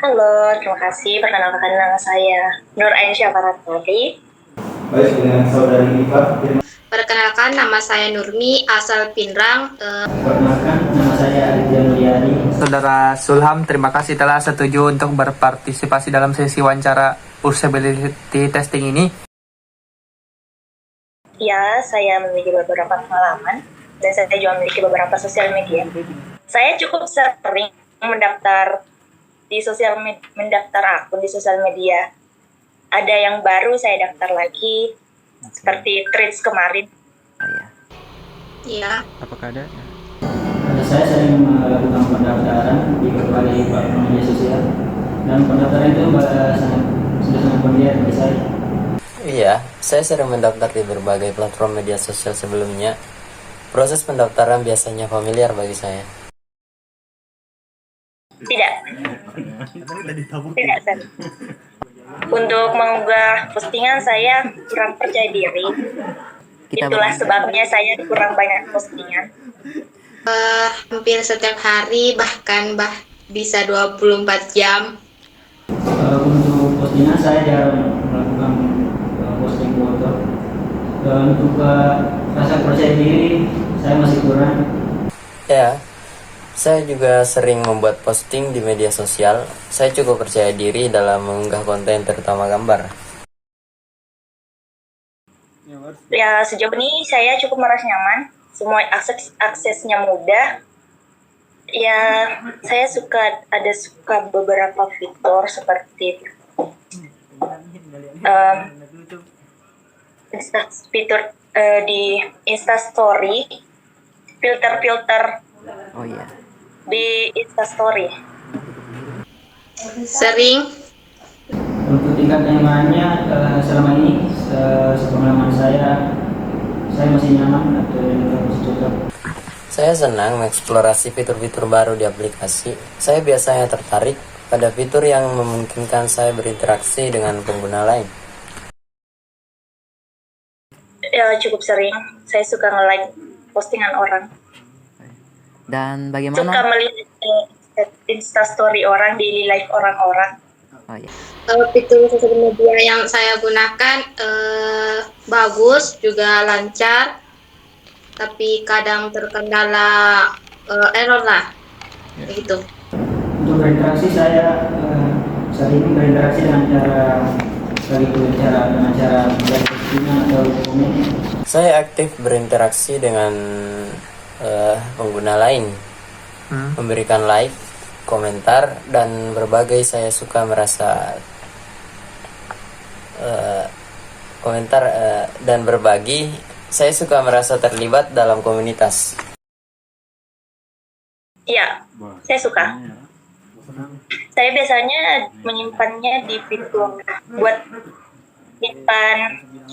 Halo, terima kasih. Perkenalkan nama saya Nur Ainsya Paratari. Baik, dengan saudari Iva, Perkenalkan, nama saya Nurmi, asal Pinrang. perkenalkan nama saya Aditya Mulyadi. Saudara Sulham, terima kasih telah setuju untuk berpartisipasi dalam sesi wawancara usability testing ini. Ya, saya memiliki beberapa pengalaman dan saya juga memiliki beberapa sosial media. Saya cukup sering mendaftar mendaftar akun di sosial media. Ada yang baru saya daftar lagi, seperti Threads kemarin. Ya, Apakah ada? Saya sering melakukan pendaftaran di berbagai platform media sosial dan pendaftaran itu sudah sangat familiar bagi saya. Iya, saya sering mendaftar di berbagai platform media sosial sebelumnya. Proses pendaftaran biasanya familiar bagi saya. Tidak, tidak, Sir. Untuk mengunggah postingan saya kurang percaya diri. Itulah sebabnya saya kurang banyak postingan. hampir setiap hari, bahkan bisa 24 jam. Untuk postingan saya jarang melakukan posting foto. Untuk rasa percaya diri saya masih kurang. Ya, saya juga sering membuat posting di media sosial. Saya cukup percaya diri dalam mengunggah konten terutama gambar. Ya, sejauh ini saya cukup merasa nyaman. Semua aksesnya mudah. Ya, saya suka beberapa fitur seperti fitur di Instastory, filter-filter Oh iya. di Instastory. Sering, Untuk tingkat kenyamanannya selama ini sepengalaman saya masih nyaman atau masih cocok. Saya senang mengeksplorasi fitur-fitur baru di aplikasi. Saya biasanya tertarik pada fitur yang memungkinkan saya berinteraksi dengan pengguna lain. Ya, cukup sering. Saya suka nge-like postingan orang. Dan Suka bagaimana? melihat Instastory orang, daily life orang-orang. Oh iya. fitur sosial media yang saya gunakan bagus, juga lancar, tapi kadang terkendala error lah, begitu. Untuk berinteraksi saya sering berinteraksi dengan cara membuat postingan atau komen. Saya aktif berinteraksi dengan pengguna lain, memberikan like, komentar, dan berbagai. Saya suka merasa komentar dan berbagi. Saya suka merasa terlibat dalam komunitas. Iya, saya suka. Saya biasanya menyimpannya di fitur buat nyimpan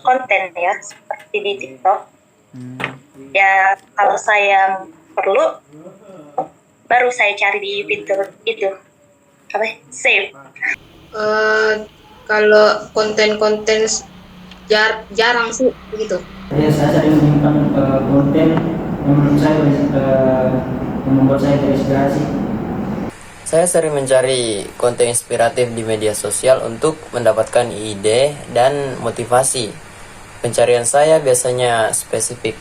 konten ya, seperti di TikTok. Ya, kalau saya perlu, baru saya cari di fitur itu. Save. Kalau konten-konten jarang sih, begitu. Ya, saya sering menyimpan konten yang menurut saya yang membuat saya terinspirasi. Saya sering mencari konten inspiratif di media sosial untuk mendapatkan ide dan motivasi. Pencarian saya biasanya spesifik,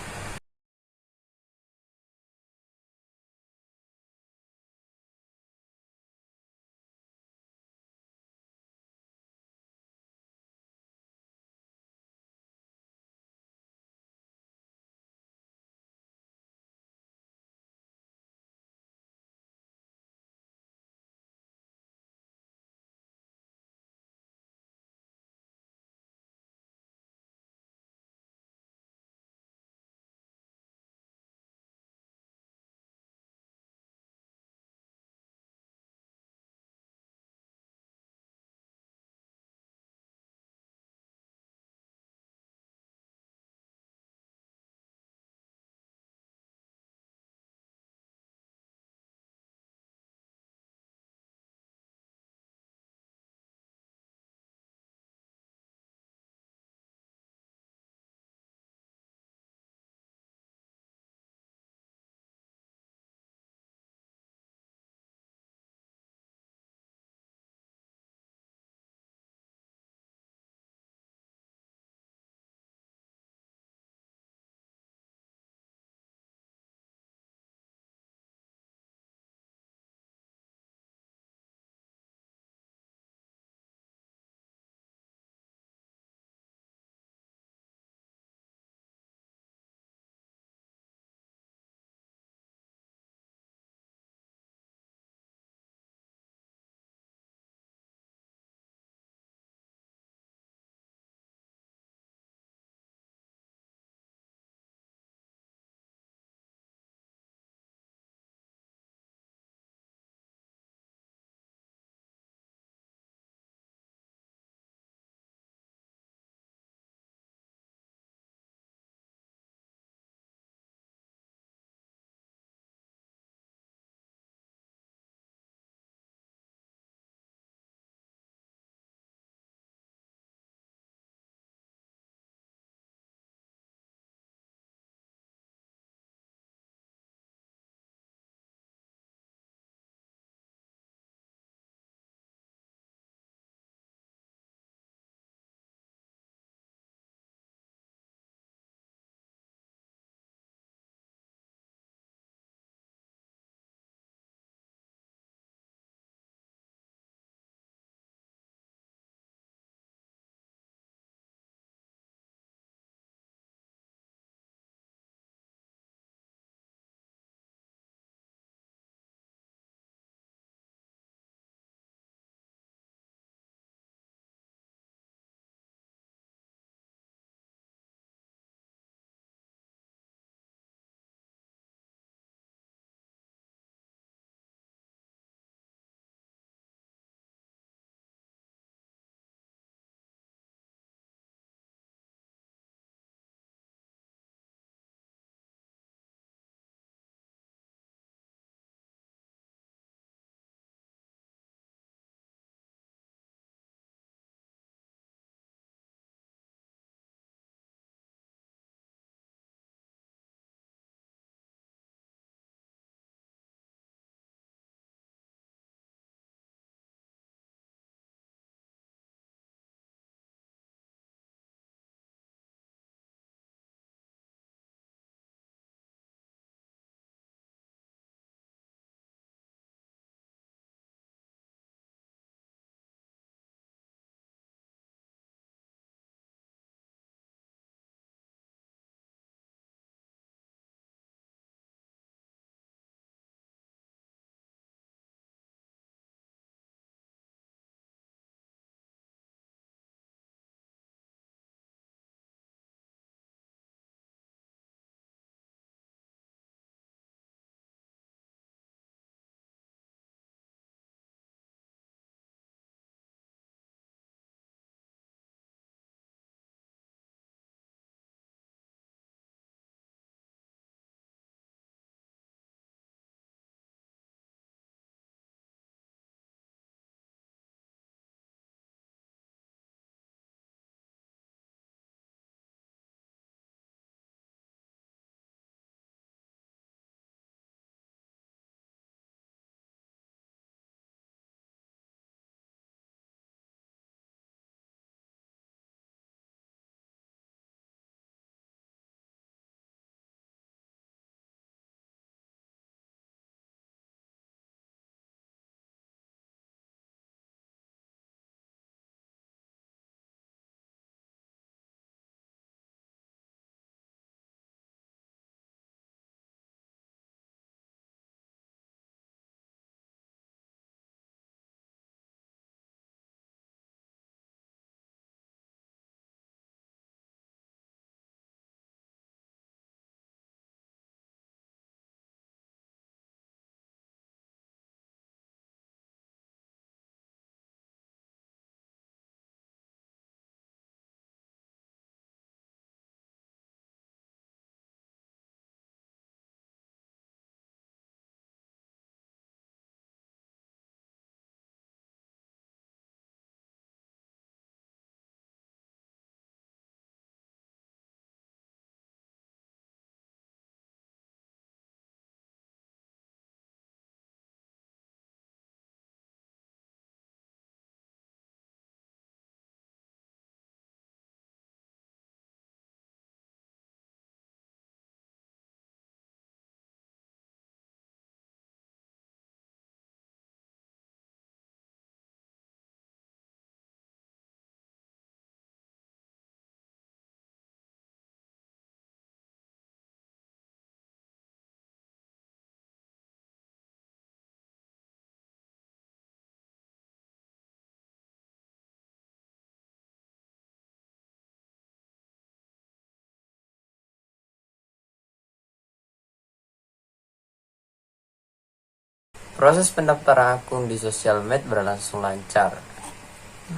Proses pendaftaran akun di sosial med berlangsung lancar.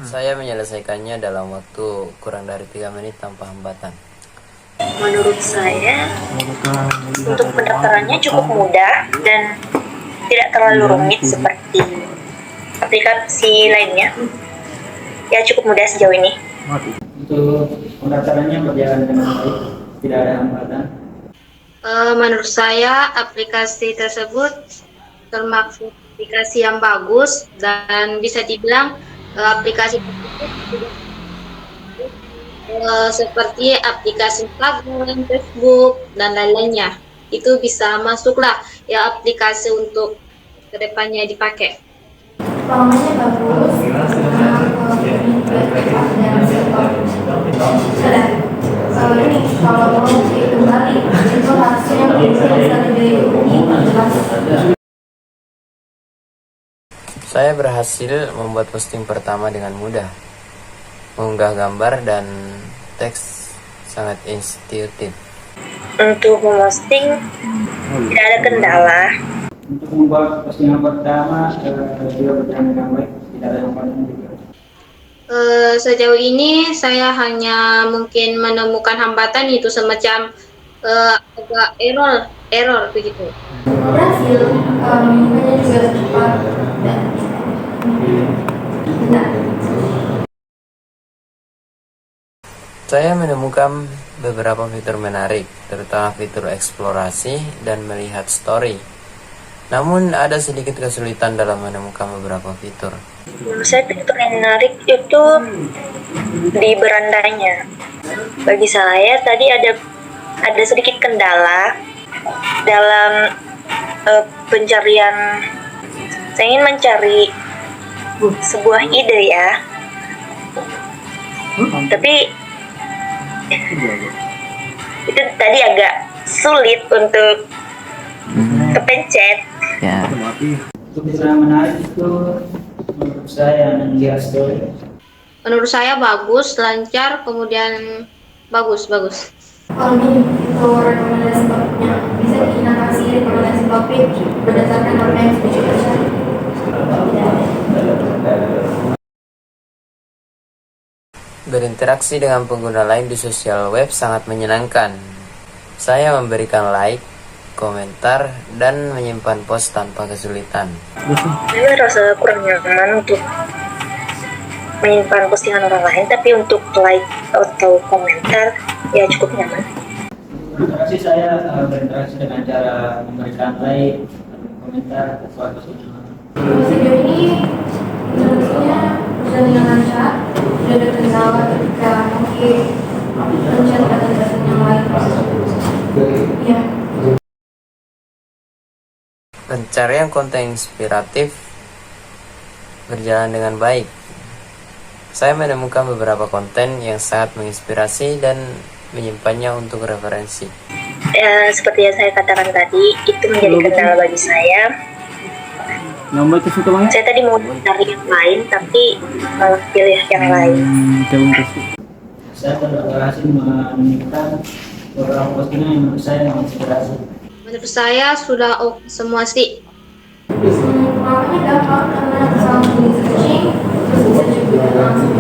Saya menyelesaikannya dalam waktu kurang dari 3 menit tanpa hambatan. Menurut saya, untuk pendaftarannya cukup mudah dan tidak terlalu rumit seperti aplikasi lainnya. Ya, cukup mudah sejauh ini. Untuk pendaftarannya berjalan dengan baik, tidak ada hambatan. Menurut saya aplikasi tersebut termasuk aplikasi yang bagus dan bisa dibilang aplikasi tersebut seperti aplikasi Instagram, Facebook, dan lain-lainnya. Itu bisa masuklah ya aplikasi untuk kedepannya dipakai. Pengalamannya bagus, ini kalau mau kembali itu harusnya bisa lebih jelas. Saya berhasil membuat posting pertama dengan mudah. Mengunggah gambar dan teks sangat intuitif. Untuk memposting tidak ada kendala. Untuk membuat postingan pertama juga berjalan dengan baik, tidak ada hambatan juga. Sejauh ini saya hanya mungkin menemukan hambatan itu semacam agak error begitu. Berhasil, menyimpulnya juga cepat dan benar. Saya menemukan beberapa fitur menarik, terutama fitur eksplorasi dan melihat story. Namun ada sedikit kesulitan dalam menemukan beberapa fitur. Menurut saya fitur yang menarik itu di berandanya. Bagi saya tadi ada sedikit kendala dalam pencarian. Saya ingin mencari sebuah ide ya, tapi itu tadi agak sulit untuk kepencet. Ya. Untuk fitur yang menarik itu menurut saya melihat story. Menurut saya bagus, lancar, kemudian bagus. Kalau ini itu rekomendasi topiknya bisa diingatasi rekomendasi topik berdasarkan apa yang sudah dicari. Berinteraksi dengan pengguna lain di sosial web sangat menyenangkan. Saya memberikan like, komentar, dan menyimpan post tanpa kesulitan. Saya rasa kurang nyaman untuk menyimpan postingan orang lain, tapi untuk like atau komentar ya cukup nyaman. Interaksi saya berinteraksi dengan cara memberikan like, komentar, atau postingan. Sejauh ini interaksinya berjalan dengan lancar, tidak ada kendala ketika mungkin pencet atau yang lain. Ya. Pencarian konten inspiratif berjalan dengan baik. Saya menemukan beberapa konten yang sangat menginspirasi dan menyimpannya untuk referensi. Ya, seperti yang saya katakan tadi, itu menjadi kendala bagi saya. Saya tadi mau cari yang lain, tapi malah pilih yang lain. Saya telah berhasil menemukan beberapa postingan yang menurut saya menginspirasi. Menurut saya sudah semua sih. Pengalamannya gampang karena salah pilih searching, terus bisa juga langsung